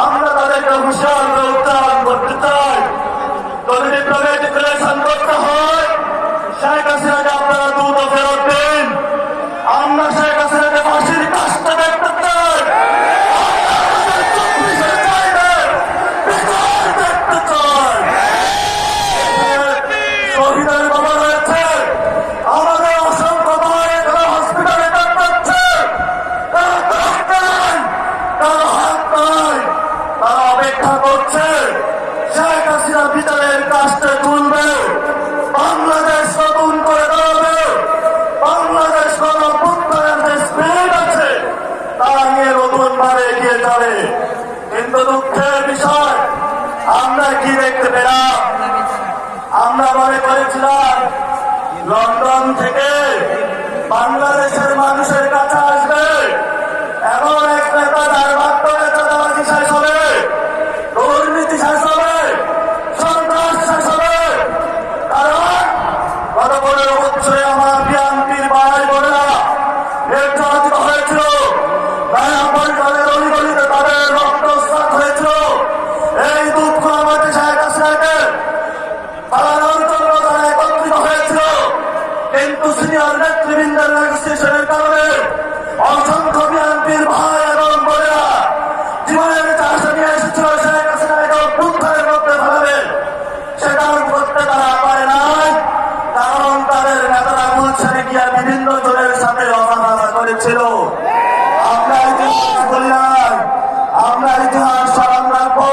আমরা তাদেরকে হুঁশিয়ার করে উচ্চারণ করতে চাই। যদি বিপ্লবে ডিক্লারেশন করতে হয়, শেখ হাসিনাকে আপনারা দ্রুত ফেরত দিন। আমরা শেখ হাসিনাকে ফাঁসির কাজটা দেখতে চাই। শহীদের বাবা রয়েছে, আমাদের অসংখ্য ভাই এখানে হসপিটালে কাটাচ্ছে, তারা হাত নাই, তারা অপেক্ষা করছে শেখ হাসিনা বিচারের কাজটা তুলবে, বাংলাদেশ নতুন করে দাঁড়াবে, বাংলাদেশ গণঅভ্যুত্থানের যে স্পিরিট আছে তা নিয়ে নতুন ভাবে এগিয়ে যাবে। কিন্তু দুঃখের বিষয় আমরা কি দেখতে পেলাম? আমরা মনে করেছিলাম লন্ডন থেকে বাংলাদেশের মানুষের কাছে আসবে, এমন এক নেতা তার মাধ্যমে চাঁদাবাজি শেষ হবে, দুর্নীতি শেষ হবে, সন্ত্রাস শেষ হবে। কারণ গত 15 বছরে আমার বিএনপির ভাই বোনেরা নির্যাতিত হয়েছিল, পরিবারের অলিগলিতে তাদের রক্তস্নাত হয়েছিল। এই দুঃখ আমাদের শেখ হাসিনাকে পালানোর জন্য তারা একত্রিত হয়েছিল, কিন্তু সিনিয়র নেতৃবৃন্দের নেগোসিয়েশনের কারণে অসংখ্য বিএনপির ভাই এবং বোনেরা জীবনের চাষে নিয়ে এসেছিল শেখ হাসিনাকে অভ্যুত্থানের মধ্যে ফেলাবে, সেটা করতে তারা পারে নাই। কারণ তাদের নেতারা গুলশানে গিয়া বিভিন্ন জনের সাথে অবমাননা করেছিল। আমরা ইতিহাস বলি নাই, আমরা ইতিহাস স্মরণ রাখবো।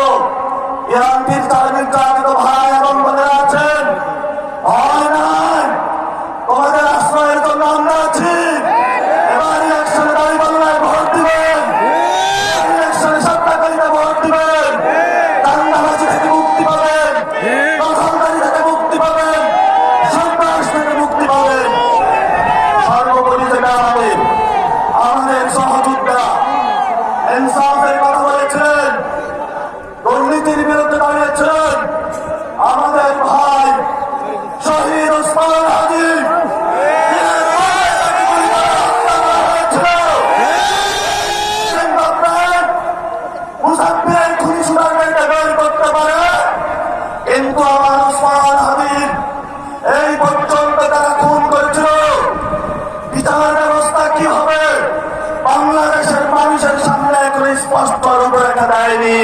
বিএনপির তার নির্যাতিত ভাই এবং বোনেরা আছেন, হয় নাই, তোমাদের আশ্রয়ের জন্য আমরা আছি। এবার ইলেকশনে দাঁড়িপাল্লায় ভোট দিবেন, ইলেকশনে সত্যাকারীরা ভোট দিবেন, দাঙ্গাবাজি থেকে মুক্তি পাবেন, দখলদারি থেকে মুক্তি পাবেন, সন্ত্রাস থেকে মুক্তি পাবেন। সর্বোপরি যেটা আমাদের সহযোদ্ধা ইনসাফের কথা বলেছিলেন, দুর্নীতির বিরুদ্ধে দাঁড়িয়েছিলেন আমাদের ভাই শহীদ ওসমান হাদি। মুসাফিরের খুনি সুদানকে বের করতে পারে, কিন্তু আমার ওসমান হাদির এই পর্যন্ত তারা খুন করেছিল। বিচার ব্যবস্থা কি হবে বাংলাদেশের মানুষের সামনে এখন স্পষ্ট রূপরেখা দেয়নি।